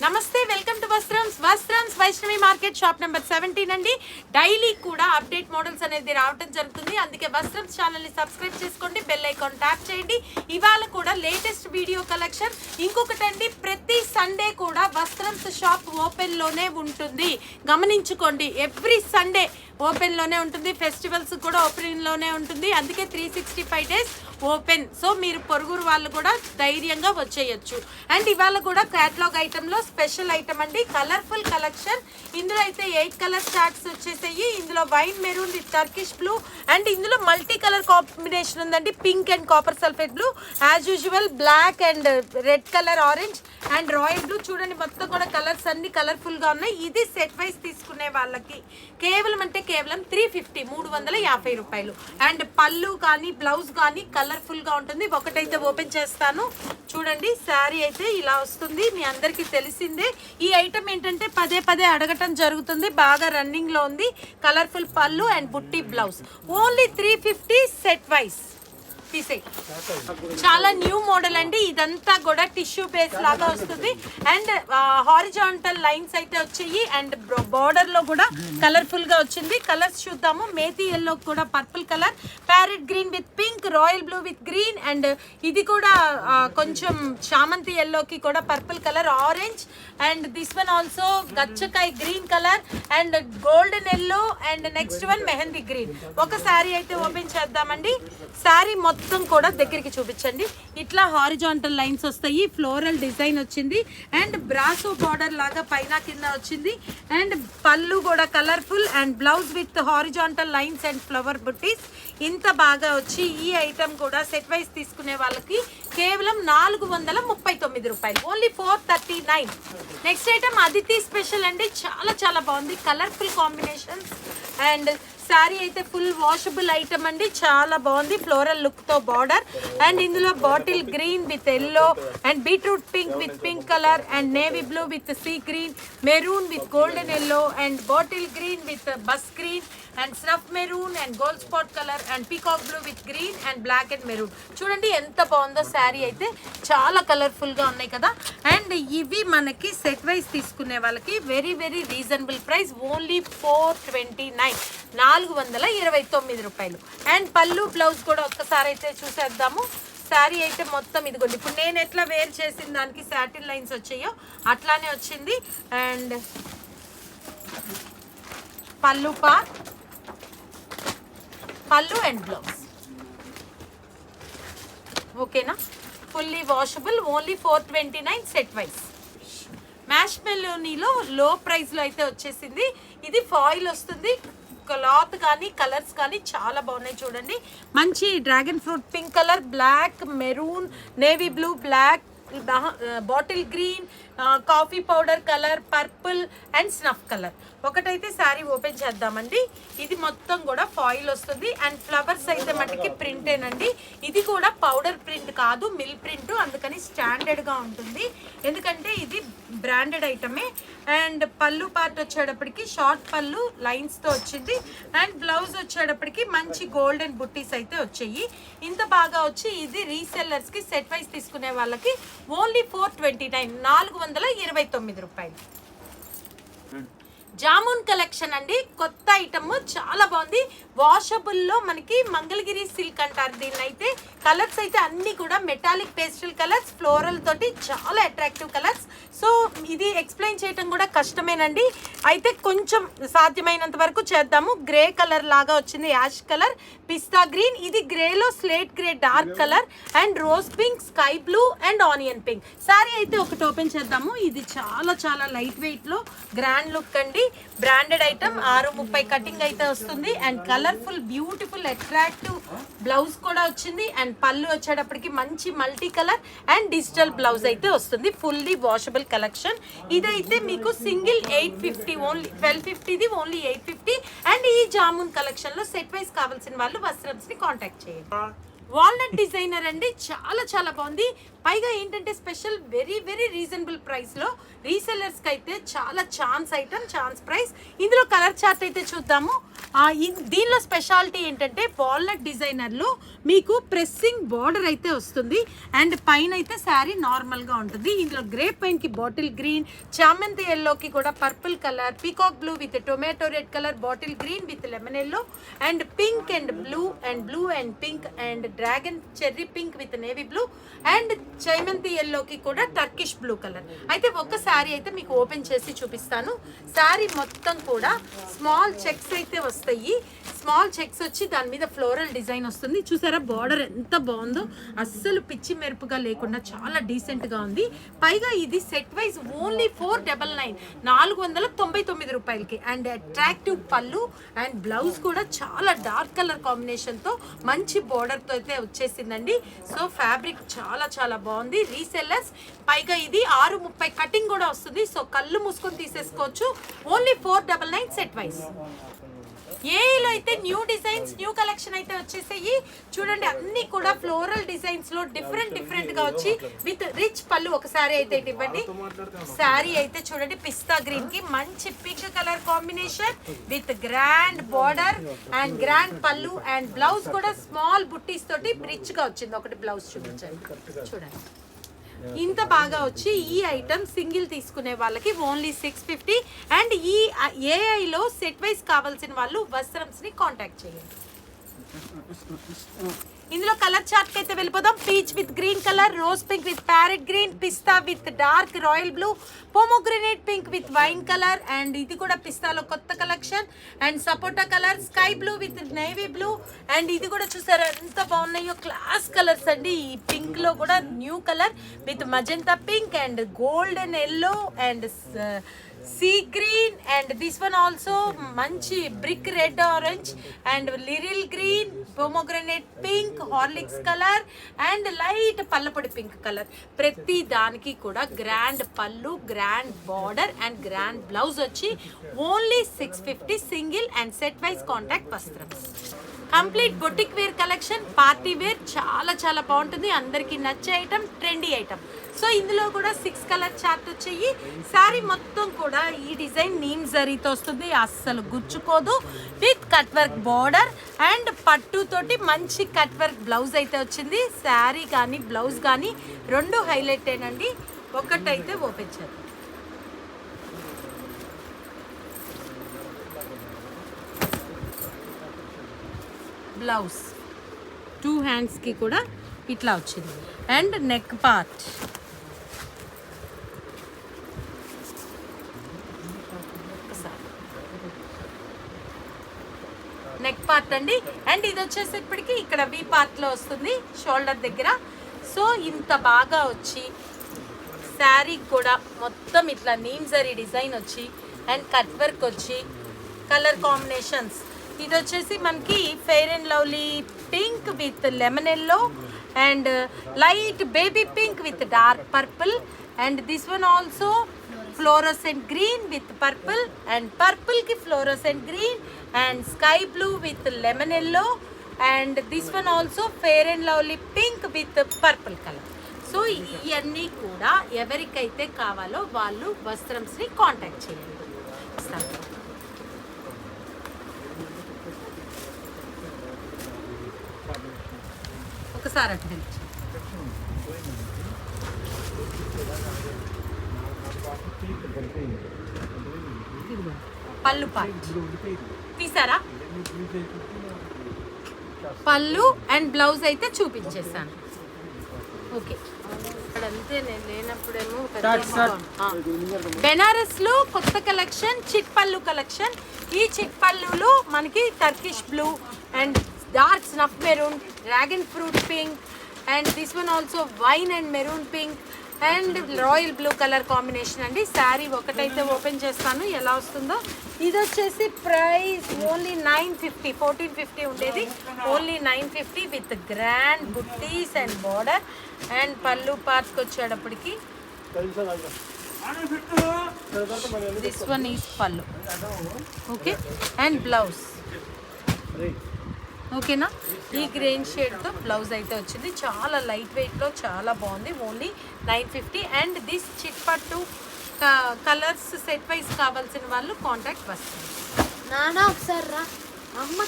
నమస్తే, welcome to Vastrams Vaishnavi market shop number 17 అండి. Daily కూడా అప్డేట్ మోడల్స్ అనేది రావడం జరుగుతుంది. అందుకే వస్త్రమ్స్ ఛానల్ని సబ్స్క్రైబ్ చేసుకోండి, బెల్ ఐకాన్ ట్యాప్ చేయండి. ఇవాళ కూడా లేటెస్ట్ వీడియో కలెక్షన్. ఇంకొకటండి, ప్రతి సండే కూడా వస్త్రమ్స్ షాప్ ఓపెన్లోనే ఉంటుంది, గమనించుకోండి. ఎవ్రీ సండే ఓపెన్లోనే ఉంటుంది, ఫెస్టివల్స్ కూడా ఓపెన్లోనే ఉంటుంది. అందుకే 365 డేస్ ఓపెన్. సో మీరు పొరుగురు వాళ్ళు కూడా ధైర్యంగా వచ్చేయచ్చు. అండ్ ఇవాళ కూడా క్యాటలాగ్ ఐటెంలో స్పెషల్ ఐటమ్ అండి, కలర్ఫుల్ కలెక్షన్. ఇందులో అయితే 8 కలర్ చార్ట్స్ వచ్చేసాయి. ఇందులో wine maroon with Turkish blue, and ఇందులో మల్టీ కలర్ కాంబినేషన్ ఉందండి, pink and copper sulphate blue, as usual black and red colour, orange and royal blue. చూడండి, మొత్తం కూడా కలర్స్ అన్ని కలర్ఫుల్ గా ఉన్నాయి. ఇది సెట్ వైజ్ తీసుకునే వాళ్ళకి కేవలం 350 రూపాయలు. అండ్ పళ్ళు కానీ బ్లౌజ్ కానీ కలర్ఫుల్ గా ఉంటుంది. ఒకటైతే ఓపెన్ చేస్తాను, చూడండి. శారీ అయితే ఇలా వస్తుంది, మీ అందరికీ తెలిసిందే. ఈ ఐటమ్ ఏంటంటే పదే అడగటం జరుగుతుంది, బాగా రన్నింగ్ లో ఉంది. కలర్ఫుల్ పళ్ళు అండ్ బుట్టి బ్లౌజ్, ఓన్లీ 350 సెట్ వైజ్. చాలా న్యూ మోడల్ అండి. ఇదంతా కూడా టిష్యూ బేస్ లాగా వస్తుంది. అండ్ హారిజాంటల్ లైన్స్ అయితే వచ్చాయి. అండ్ బార్డర్ లో కూడా కలర్ఫుల్ గా వచ్చింది. కలర్స్ చూద్దాము. మేతి ఎల్లో కూడా purple colour, parrot green with pink, royal blue with green, and ఇది కూడా కొంచెం చామంతి ఎల్లోకి కూడా purple colour, orange, and this one also గచ్చకాయ green colour, and golden yellow, and next one mehndi green. ఒక శారీ అయితే ఓపెన్ చేద్దామండి. శారీ మొత్తం కూడా దగ్గరికి చూపించండి. ఇట్లా హారిజాంటల్ లైన్స్ వస్తాయి, ఫ్లోరల్ డిజైన్ వచ్చింది, అండ్ బ్రాసో బార్డర్ లాగా పైన కింద వచ్చింది. అండ్ పళ్ళు కూడా colourful, and blouse with horizontal lines and flower బుట్టీస్. ఇంత బాగా వచ్చి ఈ ఐటమ్ కూడా సెట్ వైజ్ తీసుకునే వాళ్ళకి కేవలం 439 రూపాయలు, only 439. Next item Aditi special అండి. చాలా బాగుంది, కలర్ఫుల్ కాంబినేషన్స్. అండ్ శారీ అయితే ఫుల్ వాషబుల్ ఐటమ్ అండి, చాలా బాగుంది. ఫ్లోరల్ లుక్ తో బార్డర్, అండ్ ఇందులో bottle green with yellow, and beetroot pink with pink colour, and navy blue with sea green, maroon with golden yellow, and bottle green with bus green, and snuff maroon, and Gold Spot colour, and peacock blue with green, and black and maroon. చూడండి ఎంత బాగుందో శారీ అయితే, చాలా colourful గా ఉన్నాయి కదా. And ఇవి మనకి సెట్ వైజ్ తీసుకునే వాళ్ళకి వెరీ రీజనబుల్ ప్రైస్, ఓన్లీ 429, 429 రూపాయలు. అండ్ పళ్ళు బ్లౌజ్ కూడా ఒక్కసారి అయితే చూసేద్దాము. శారీ అయితే మొత్తం ఇదిగోండి, ఇప్పుడు నేను ఎట్లా వేర్ చేసిన దానికి సాటిన్ లైన్స్ వచ్చాయో అట్లానే వచ్చింది. అండ్ పళ్ళు అండ్ బ్లౌజ్ ఓకేనా, fully washable, only 429 set wise. మ్యాష్ మెలోనీలో లో ప్రైస్లో అయితే వచ్చేసింది. ఇది ఫాయిల్ వస్తుంది, క్లాత్ కానీ కలర్స్ కానీ చాలా బాగున్నాయి. చూడండి, మంచి dragon fruit pink colour, black, maroon, navy blue, black, bottle green, coffee powder colour, purple and snuff colour. ఒకటైతే శారీ ఓపెన్ చేద్దామండి. ఇది మొత్తం కూడా ఫాయిల్ వస్తుంది, అండ్ ఫ్లవర్స్ అయితే మటుకి ప్రింటేనండి. ఇది కూడా పౌడర్ ప్రింట్ కాదు, మిల్ ప్రింట్, అందుకని స్టాండర్డ్గా ఉంటుంది, ఎందుకంటే ఇది బ్రాండెడ్ ఐటమే. అండ్ పళ్ళు పార్ట్ వచ్చేటప్పటికి షార్ట్ పళ్ళు లైన్స్తో వచ్చింది, అండ్ బ్లౌజ్ వచ్చేటప్పటికి మంచి గోల్డెన్ బుట్టీస్ అయితే వచ్చాయి. ఇంత బాగా వచ్చి ఇది రీసెల్లర్స్కి సెట్ వైజ్ తీసుకునే వాళ్ళకి ఓన్లీ 429, 429 రూపాయలు. జామున్ కలెక్షన్ అండి, కొత్త ఐటమ్, చాలా బాగుంది. వాషబుల్లో మనకి మంగళగిరి సిల్క్ అంటారు దీన్ని. అయితే కలర్స్ అయితే అన్నీ కూడా మెటాలిక్ పేస్టల్ కలర్స్, ఫ్లోరల్ తోటి చాలా అట్రాక్టివ్ కలర్స్. సో ఇది ఎక్స్ప్లెయిన్ చేయటం కూడా కష్టమేనండి, అయితే కొంచెం సాధ్యమైనంత వరకు చేద్దాము. గ్రే కలర్ లాగా వచ్చింది, యాష్ కలర్, పిస్తా గ్రీన్, ఇది గ్రేలో slate grey dark colour, and rose pink, sky blue and onion pink. Sari అయితే ఒకటి ఓపెన్ చేద్దాము. ఇది చాలా లైట్ వెయిట్ లో గ్రాండ్ లుక్ అండి, బ్రాండెడ్ ఐటమ్. 630 కటింగ్ అయితే వస్తుంది, and colourful beautiful attractive blouse కూడా వచ్చింది. అండ్ పళ్ళు వచ్చేటప్పటికి మంచి multi colour and digital blouse అయితే వస్తుంది, ఫుల్లీ వాషబుల్ కలెక్షన్. ఇదైతే మీకు సింగిల్ 850, ఓన్లీ 1250, ఓన్లీ 850. అండ్ ఈ జామున్ కలెక్షన్ లో సెట్ వైజ్ కావాల్సిన వాళ్ళు వస్త్రమ్స్ ని కాంటాక్ట్ చేయండి. వాల్నట్ డిజైనర్ అండి, చాలా బాగుంది. పైగా ఏంటంటే స్పెషల్ వెరీ రీజనబుల్ ప్రైస్లో రీసెల్లర్స్కి అయితే చాలా ఛాన్స్ ఐటమ్, ఛాన్స్ ప్రైస్. ఇందులో కలర్ చార్ట్ అయితే చూద్దాము. దీనిలో స్పెషాలిటీ ఏంటంటే వాల్నట్ డిజైనర్లో మీకు ప్రెస్సింగ్ బార్డర్ అయితే వస్తుంది అండ్ పైన అయితే శారీ నార్మల్గా ఉంటుంది. ఇందులో గ్రేప్ పెయింట్కి బాటిల్ గ్రీన్, చామంతి ఎల్లోకి కూడా purple colour, peacock blue with tomato red colour, bottle green with lemon yellow and pink and blue and pink and dragon cherry pink with navy blue and చామంతి ఎల్లోకి కూడా టర్కిష్ బ్లూ కలర్. అయితే ఒక శారీ అయితే మీకు ఓపెన్ చేసి చూపిస్తాను. శారీ మొత్తం కూడా స్మాల్ చెక్స్ అయితే వస్తాయి. స్మాల్ చెక్స్ వచ్చి దాని మీద ఫ్లోరల్ డిజైన్ వస్తుంది. చూసారా బార్డర్ ఎంత బాగుందో, అస్సలు పిచ్చి మెరుపుగా లేకుండా చాలా డీసెంట్గా ఉంది. పైగా ఇది సెట్ వైజ్ ఓన్లీ 499 499 రూపాయలకి అండ్ అట్రాక్టివ్ పళ్ళు అండ్ బ్లౌజ్ కూడా చాలా డార్క్ కలర్ కాంబినేషన్తో మంచి బార్డర్తో అయితే వచ్చేసిందండి. సో ఫ్యాబ్రిక్ చాలా చాలా బాగుంది. రీసెల్లర్స్ పైగా ఇది 630 కటింగ్ కూడా వస్తుంది. సో కళ్ళు మూసుకొని తీసేసుకోవచ్చు. Only 499 set wise. ఏలో అయితే న్యూ డిజైన్స్ న్యూ కలెక్షన్ అయితే వచ్చేసాయి. చూడండి అన్ని కూడా ఫ్లోరల్ డిజైన్స్ లో డిఫరెంట్ గా వచ్చి విత్ రిచ్ పళ్ళు. ఒక శారీ అయితే ఇవ్వండి. శారీ అయితే చూడండి పిస్తా గ్రీన్ కి మంచి pink colour combination with grand border and grand పళ్ళు అండ్ బ్లౌజ్ కూడా స్మాల్ బుట్టీస్ తోటి రిచ్ గా వచ్చింది. ఒకటి బ్లౌజ్ చూపించండి. చూడండి ఇంత బాగా వచ్చి ఈ ఐటమ్ సింగిల్ తీసుకునే వాళ్ళకి ఓన్లీ 650 అండ్ ఈ ఏఐలో సెట్ వైజ్ కావాల్సిన వాళ్ళు వస్త్రంస్ని కాంటాక్ట్ చేయండి. ఇందులో కలర్ చార్ట్ కి అయితే వెళ్ళిపోదాం. Peach with green colour, rose pink with parrot green, pista with dark royal blue, pomegranate pink with wine colour and ఇది కూడా పిస్తాలో కొత్త collection and sapota colour, sky blue with navy blue and ఇది కూడా చూసారా ఎంత బాగున్నాయో క్లాస్ కలర్స్ అండి. ఈ పింక్ లో కూడా new colour with magenta pink and golden yellow and sea green and this one also మంచి brick red orange and Liril green, pomegranate pink, Horlicks colour and light పల్లపొడి పింక్ కలర్. ప్రతి దానికి కూడా grand పళ్ళు, grand border and grand blouse వచ్చి only 650 single and set wise contact వస్త్రం. Complete boutique wear collection, party wear చాలా చాలా బాగుంటుంది. అందరికీ నచ్చే ఐటమ్, ట్రెండీ ఐటమ్. సో ఇందులో కూడా 6 కలర్ చార్ట్ వచ్చాయి. శారీ మొత్తం కూడా ఈ డిజైన్ నీమ్ జరీతో వస్తుంది, అస్సలు గుచ్చుకోదు. With cut work border and పట్టు తోటి మంచి కట్ వర్క్ బ్లౌజ్ అయితే వచ్చింది. శారీ కానీ బ్లౌజ్ కానీ రెండు హైలైట్ ఏనండి. ఒకటైతే ఓపెన్ చేద్దాం. బ్లౌజ్ 2 హ్యాండ్స్కి కూడా ఇట్లా వచ్చింది and neck part neck part అండి. అండ్ ఇది వచ్చేసేపటికి ఇక్కడ వి పార్ట్లో వస్తుంది షోల్డర్ దగ్గర. సో ఇంత బాగా వచ్చి శారీ కూడా మొత్తం ఇట్లా నీమ్ జరీ డిజైన్ వచ్చి అండ్ కట్ వర్క్ వచ్చి కలర్ కాంబినేషన్స్. ఇది వచ్చేసి మనకి Fair and Lovely pink with lemon yellow and light baby pink with dark purple and this one also fluorescent green with purple and purple కి fluorescent green and sky blue with lemon yellow and this one also Fair and Lovely pink with purple colour. So ఇవన్నీ కూడా ఎవరికైతే కావాలో వాళ్ళు వస్త్రంస్ని contact చేయండి. ఒకసారి అటు పళ్ళు పార్ట్ తీసారా? పళ్ళు అండ్ బ్లౌజ్ అయితే చూపించేసాను. ఓకే అంతే. నేను లేనప్పుడేమో బెనారస్ లో కొత్త కలెక్షన్ చిట్ పళ్ళు కలెక్షన్. ఈ చిట్ పళ్ళులో మనకి Turkish blue and dark snuff maroon, dragon fruit pink and this one also wine and maroon pink and royal blue colour combination అండి. శారీ ఒకటైతే ఓపెన్ చేస్తాను ఎలా వస్తుందో. ఇది వచ్చేసి ప్రైస్ ఓన్లీ 950, 1450 ఉండేది ఓన్లీ 950 విత్ గ్రాండ్ బుట్టీస్ అండ్ బార్డర్ అండ్ పళ్ళు పార్ట్కి వచ్చేటప్పటికి దిస్ వన్ ఈజ్ పళ్ళు. ఓకే అండ్ బ్లౌజ్ ఓకేనా. ఈ గ్రీన్ షేడ్తో బ్లౌజ్ అయితే వచ్చింది. చాలా లైట్ వెయిట్లో చాలా బాగుంది. ఓన్లీ 950 అండ్ దిస్ చిట్ పట్టు కలర్స్ సెట్ వైజ్ కావాల్సిన వాళ్ళు కాంటాక్ట్ వస్తుంది. నానా ఒకసారి రా. అమ్మ